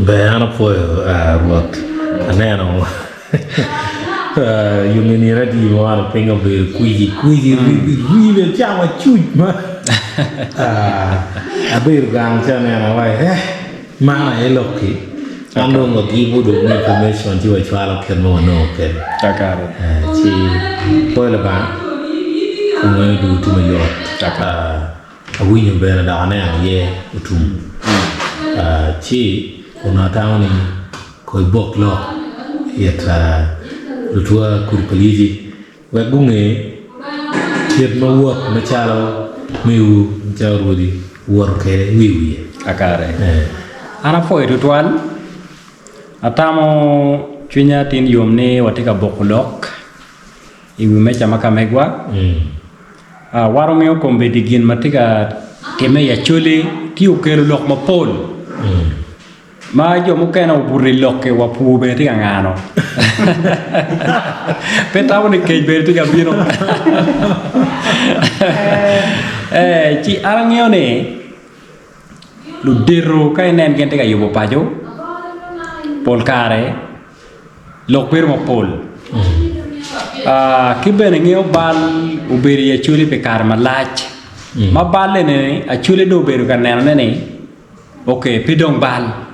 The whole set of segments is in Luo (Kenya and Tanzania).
Beh, poi Rwot, almeno io mi ne redi ma pengo per qui rivelciamo ma a per gang c'è ne vai ma è locchi quando non tipo do information ti vuoi fare che no che ci poi la va come do tu meglio a winning bene da ne ye tu ci una town coi boclo yet lu tua kurpaliji wa bunge yet no work na chalo miu jawrudi worke wiwi akare ana foi tuan atamo chunya tin yomne watika boklok iwi mecha makamegwa waro meo kombe digin matika keme ya chole ti ukelo lok mapol ma yo mo kana burri lokke wa pu be ti ngano petawo ne ke be ti gabino ci arangyo ne lu dero kay nen gente ga yobo pajo pol kare lok per mo pol ki bene ngeo bal uberi ya chuli pe kar malach ma balle ne a chuli do beru kan ne okay pidong bal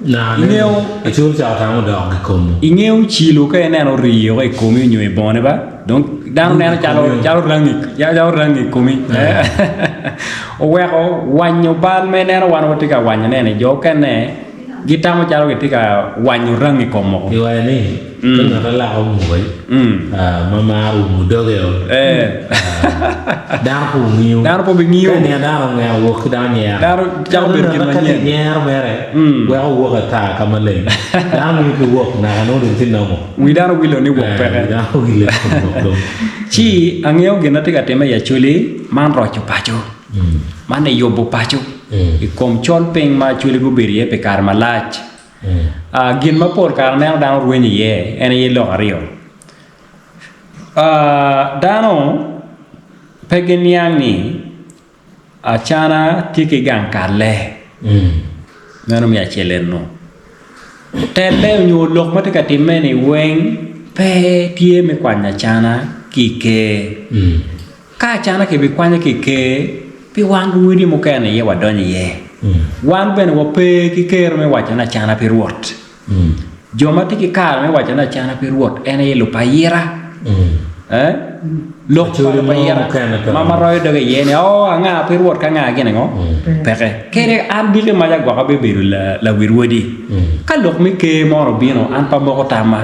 na ngeo a chul cha ta mo dog kom ingeo chilo ka ene no rio e komi nyu e bone ba donc dan ne chalo rangi komi o weko wanyo bal me ne wan wotika wanyo ne jo kene gitamo chalo gitika wanyo rangi komo yo ne na la o mu bai mama u mu doge dan po ngio ne dan ne wo khida ne dan chalo ber kin ma ne mere wa wo ka ta kamale dan mi wo na no dun tin no wi dan wi lo ni wo pere dan wi le ko chi angeo genetika tema ya chuli man ro chu pacho man e yobo pacho i kom chol peng ma chuli go berie pe kar malach gin ma por kar ne dan rueni ye ene ye lo ario dano pegeniang ni achana tiki gang karle nano mi acheleno tele nyu lok matika timeni weng pe tie me kwanya chana kike ka chana ke bi kwanya kike pi wangu widi mo kene ye wadonye ye wan ben wo pe kike me wachana chana pi Rwot joma tiki kar me wachana chana pi Rwot ene ye lo payira lok payira mama roy doge ye ne o anga pi Rwot ka nga gene ngo peke kere an bi ma ja gwa be beru la wirwodi ka lok mi ke moro bino an pa moko tama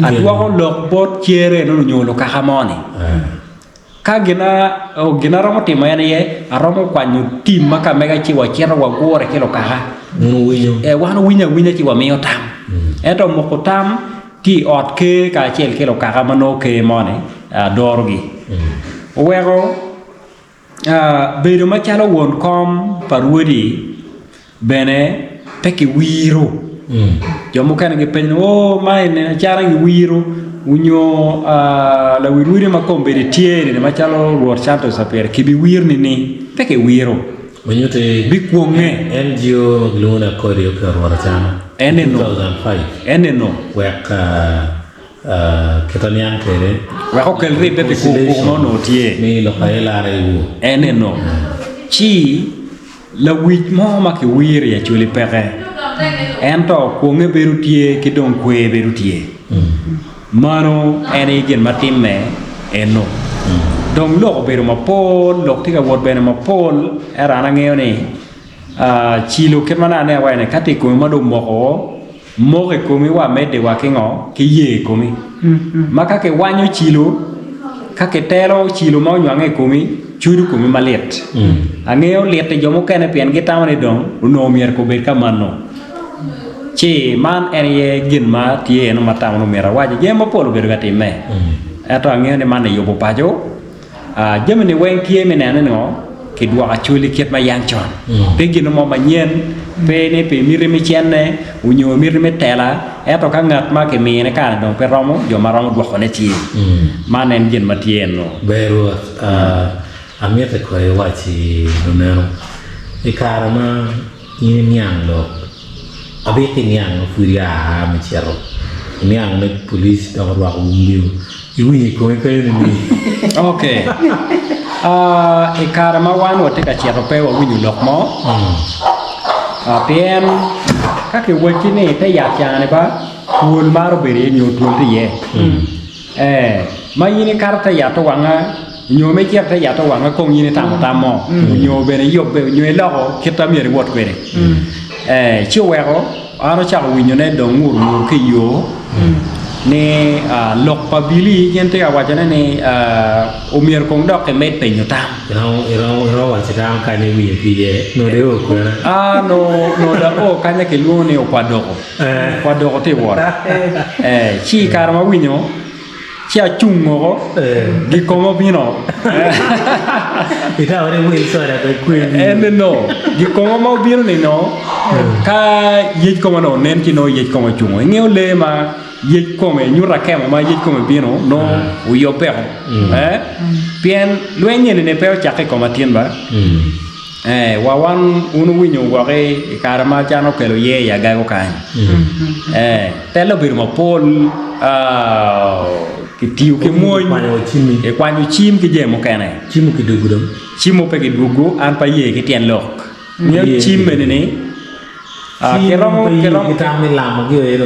atwa ko lok bot chere no nyolo ka hamoni ka gina romo timo ye aromo kwanyu tim maka mega chi wa chero wa gore kilo kaha wano winya chi wa miyo tam eto moko tam ti ot ke ka chel kilo kaha mano ke mone dorgi wego bedo machalo won kom parwodi bene peki wiro jomo kana ge pen o mai ne chara ngi wiro unyo la wirwiri makombe di tiere ne machalo Rwot chanto sapere ki bi wirni ni peke wiro unyo te bi kuonge NGO gluna kori o per Rwot chana ene no 2005 ene no weka ketanian kere wako kelri pepe ko no tie mi lo paela rewu ene no chi la wich mo ma ki wiri ya chuli peke ento kuonge beru tie ki don kwe beru tie mano ene gen matimme eno donc lok beru ma pol lok tika wot bene ma pol era na ngeo ni chilo ket mana ne wa ne kati ko ma do moko moke komi wa mede wa kingo ki ye komi maka ke wanyo chilo ka ke tero chilo ma nyange komi churu komi malet angeo lete jomo kene pien gitamane don no mier ko be kamano che man ene ye gin ma tie no matam no mera waje je ma polo be gati me eto angeo ne man yobo pajo jemene wen tie me ne no ki dwa achuli ket ma yang chon pe gin mo manyen pe ne pe mirimi chenne unyo mirimi tela eto ka ngat ma ke mi ne kan don pe romo jo ma romo dwa khone tie man en gin ma tie no beru amiete ko e wachi no e karama in nyang lo abete niang furia machero niang me police da wa umbiu iwi ko ko ni okay e karma wan wote ka chero pe wa winyu lok mo pien ka ke wochi ni te ya chane ba tul maro bere nyu tul ti ye ma yini karta ya to wanga nyo me kerta ya to wanga kong yini tamo nyo bere yobbe nyo lo kita mi Rwot kwere chi wero ano cha winyo ne dong ngur ke yo ne lok pabili gente ka wajana ne umier kong dok ke met penyo tam ro wa chita ka ne wi pi ye no de o ko no da o kanya ke lu ne o kwadoko te wora chi karma winyo chi achungo di komo bino ita ore wi so da ko no di komo mo bino ne no ka yej komo no nen ki no yej komo chungo ngeo le ma yej komo nyura kema ma yej komo bino no uyo pero bien luenye ne pero chake komo tienba wawan unu winyo ware karama chano kelo ye ya gago kan telo birmo pol kitiu ke moy e kwanyo chim ki jemo kene chimu ki dugudam chimo pe ki dugu an pa ye ki tien lok nyo chim ne kerong kita mi lam gi ero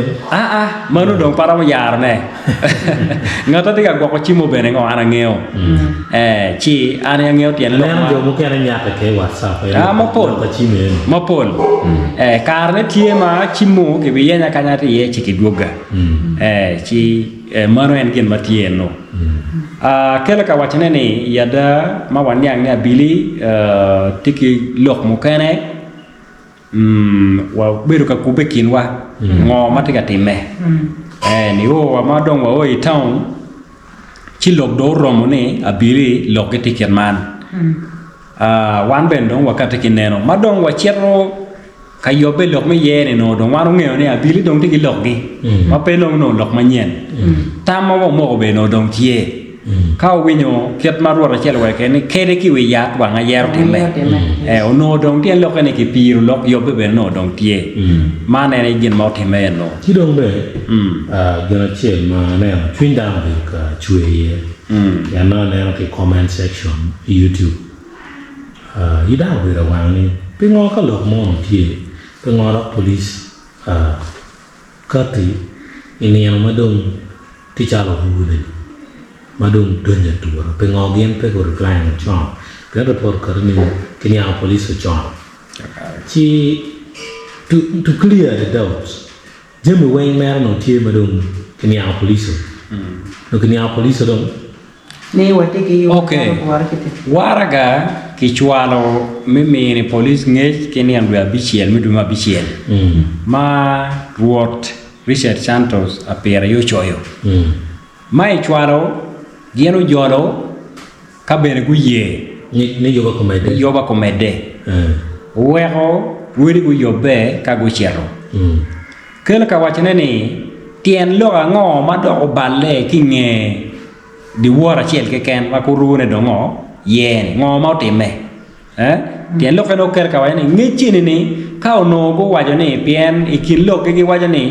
manu dong para yar ne ngata tiga gwa ko chimo bene ngo ana ngeo chi ana ngeo tien lok jo mu ke nya ta ke whatsapp mapol ko chime mapol karne tie ma chimo ke bi yenya kanya ti ye chi ki duga chi manu en gen matien no kela ka wachane ne yada ma wan yang ne bili tiki lok mu kene wa beru ka kubekin wa ngo matika time ni o wa ma dong wa o town chi lok do romo ne abiri lok ke tiket man wan ben dong wa ka tikin neno ma dong wa chero ka yobe lok me ye ne no dong wa ngeo ne abiri dong tiki lok gi ma pe long no lok ma nyen tam ma mo be no dong tie ka winyo ket marwa chelo wa ke ni kede ki wi yat wa nga yer time no dong tien lok ne ki piru lok yobe be no dong tie ma ne ne gin mo time no ti dong be gana che ma ne twin down be ka chue ye ya no ne ke comment section YouTube ida be ra wa ni pe ngo ka lok mo ti pe ngo ra police ka ti ini yang madong ti chalo hu ne madung dunya tuwa pe ngogien pe ko reply na chon pe report karni kini a police chon chi to clear the doubts jemi wen mer no tie madung kini a police no kini a police don ne wate ki yo okay waraga ki chwalo mimi ni police nge kini an wa bichiel miduma bichiel ma Rwot Richard Santos apera yo choyo mai chwalo gieno jolo ka bere gu ye ni yoba komede wero wiri gu yobe ka gu chero kele ka wachene ni tien lo ngo ma do balle ki nge di wora chel ke ken ma ku rune do ngo ye ngo ma time tien lo ka no ker ka wachene ngi chini ni ka no go wajane pien ikin lo ke gi wajane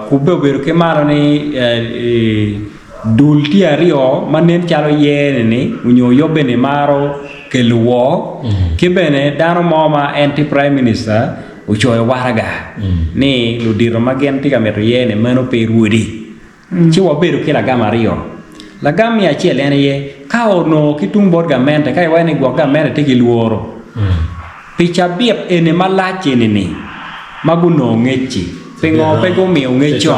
ku beberu ke maro ni dulti ario manen chalo yene ni unyo yobe ne maro ke luo ke bene dano moma anti prime minister uchoyo waraga ni ludiro magenti kameto yene mano pe ruodi chi waberu ke la gama rio la gama ya chele ene ye kao no kitung board gamente kai wani gwa gamente tiki luoro picha biep ene malache ni maguno ngechi pengo pego miyo ngecho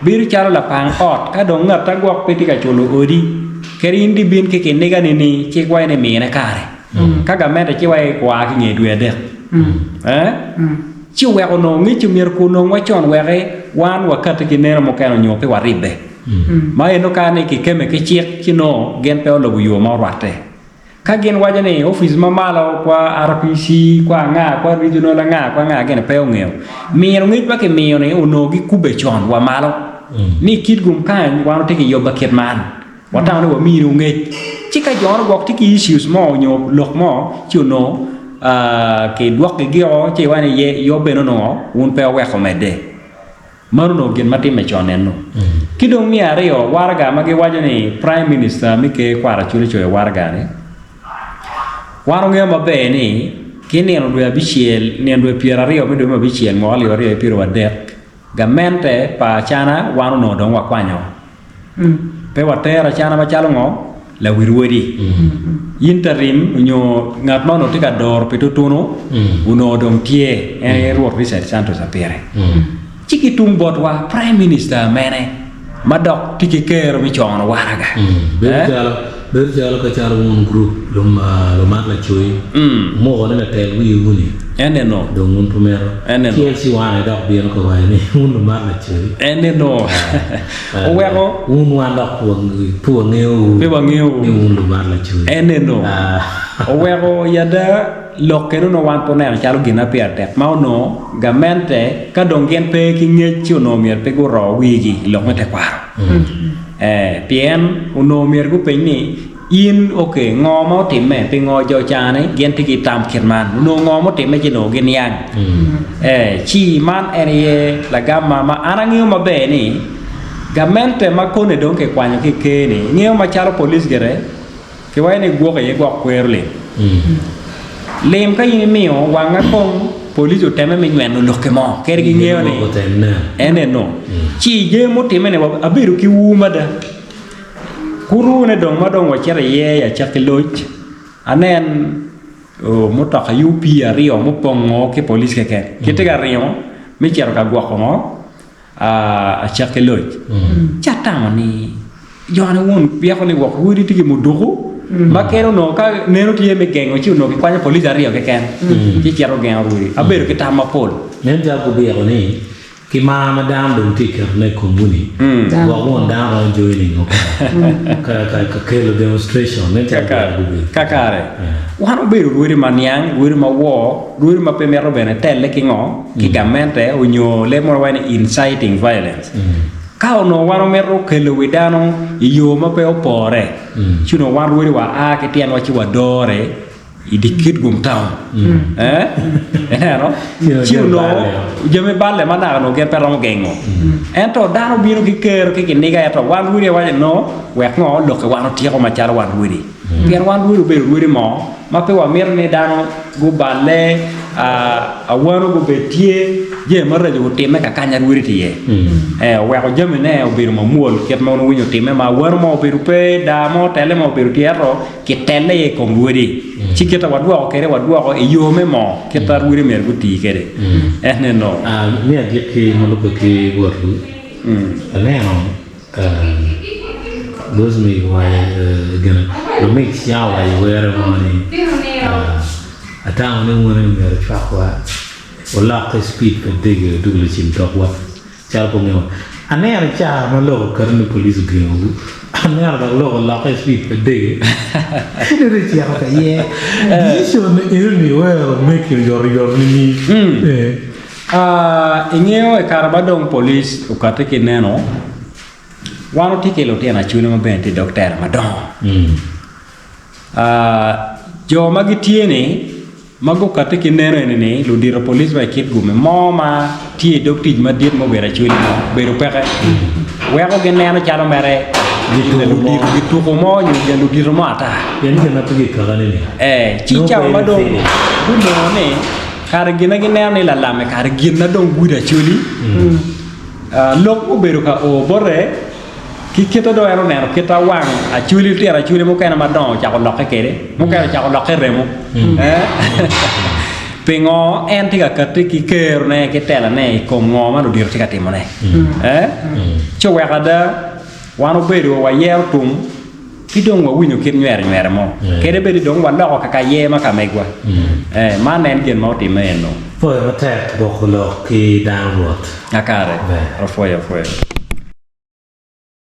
bir chalo la pang ot ka dong ngata gwak peti ka cholo odi keri indi bin ke nega ni che kwai ne mi na kare ka ga meta che wai kwa ki nge dwe de chi we ono ngi chi mir ku no wa chon we re wan wa kat ki ne mo ka no nyo pe wa ribe ma eno ka ne ki keme ke chi ki no gen pe lo yo ma rate ka gen wa jane office ma malo kwa RPC kwa nga kwa regional nga kwa nga gen pe ngeo mi ngi ba ke mi ne ono gi kube chon wa malo ni kid gum kan wa no te ki yoba ket man wa ta no wa mi no nge chi ka jon gok ti ki issues mo nyo lok mo chi no ke duok ke gio che wane ye yo beno no un pe we komede manu no gen mati me choneno kidong mi ario warga mage wajo ni prime minister mi ke kwara chule choe warga ne waro nge mabe ni kini no dwe bichiel ni dwe piera rio mi dwe mabichiel ngoli rio piro adek gamente pa chana wano no dong wakwanyo pe watera chana machalo ngo la wirwedi interim nyo ngat no tika dor pitutuno uno dong tie Rwot research center sapere chiki tumbot wa prime minister mene madok tiki kero mi chono waraga berjalo ka charo un group lo mat la chui mo ne la tel wi uni ene no dong un primero si wane dok bien ko wai ni un lo mat la chui ene no o wego un wan dok pu ngeu un lo mat la chui ene no o wego yada lokero no wan poner chalo gina pierte ma no gamente ka dongen pe ki ngechu no mier pe go ro wigi lokmete kwaro pien uno mier gu pe ni in okay ngomo timme pe ngo jo chane gen tiki tam kirman uno ngomo timme jino gen yang chi man ene la gamma ma anangio mabe ni gamente ma kone donke kwanyo ki ke ni ngeo ma chalo police gere ke wayne gwo ke gwo kwerle lem ka yimi mio wanga kong police o teme me nywen no lokemo kere gi ngeo ni ene no chi je mo teme ne abiru ki wumada kuru ne dong madong wa chere ye ya chakiloch anen o motaka yupi ario mo pongo ke police ke kitega rio mi chero ka gwa ko a chakiloch chatama ni jona won biya ko ni wa wuri tigi mo dogo makero no ka neno tie me gengo chi no ki kwanya police ario ke ken ki chero gengo wuri aberu ki tama pol nen ja ko biya ko ni ki ma madam dum tiker ne komuni wa won da ro joining ka kelo demonstration ne ta kakare wano beru wuri maniang wuri ma wo wuri ma pemero bene telle ki ngo ki gamente unyo le mo wani inciting violence kao no wano mero kelo widano iyo ma pe opore chuno wan wuri wa a ke tian wa chi wa dore idikit gum town no chuno jame balle mana no ge pero gengo ento dano bino ki ker ki niga eto wan wuri wa no wek ngo lo ke wano tieko ma charo wan wuri pian wan wuri be wuri mo ma pe wa mer ne dano go balle a wano go betie je marra jo teme ka kanya wuri tie wa ko jame ne o biru mo muol ket mo no winyo teme ma war mo biru pe da mo tele mo biru tiero ki tele e ko wuri chiketa wadwa o kere wadwa o yome mo keta wuri mer go ti kere ene no mi a dit ki mo lo ki wordu ne no those me why gonna lo mix ya wa where money ata ne mo ne mer chakwa wala ka speed ka dege dugul ci tok wa chal ko ngew aner cha ma lo karni police geu aner da lo la ka speed ka dege ne ci ya ka ye vision irni wa make your ni ingeo e karabadong police ukate ki neno wano tikelo tena chune mabenti doctor madon jo magitiene mago kate ki neno ene lo diro police ba kit gume moma tie doctij madiet mo bera chuli mo bero peke wego ge neno charo mere gitu ko mo nyu ya lo diro mo ata yani ke na tugi kagane ni chicha madon gumo ne kar gina gi neno la lame kar gina don guda chuli lok mo bero ka o bore kita do ero nero kita wang a chuli tira chuli mo kana madon cha ko lokke kere mo kana cha ko lokke remo pengo en tiga katiki kero ne ketela ne ko ngoma do dir tiga timone cho wa kada wano bedo wa yer tum pidong wa winyo kin nyer mo kede bedo dong wa loko kaka ye maka megwa man en gen mo timeno foi attack do ko lo ki downward akare ro foi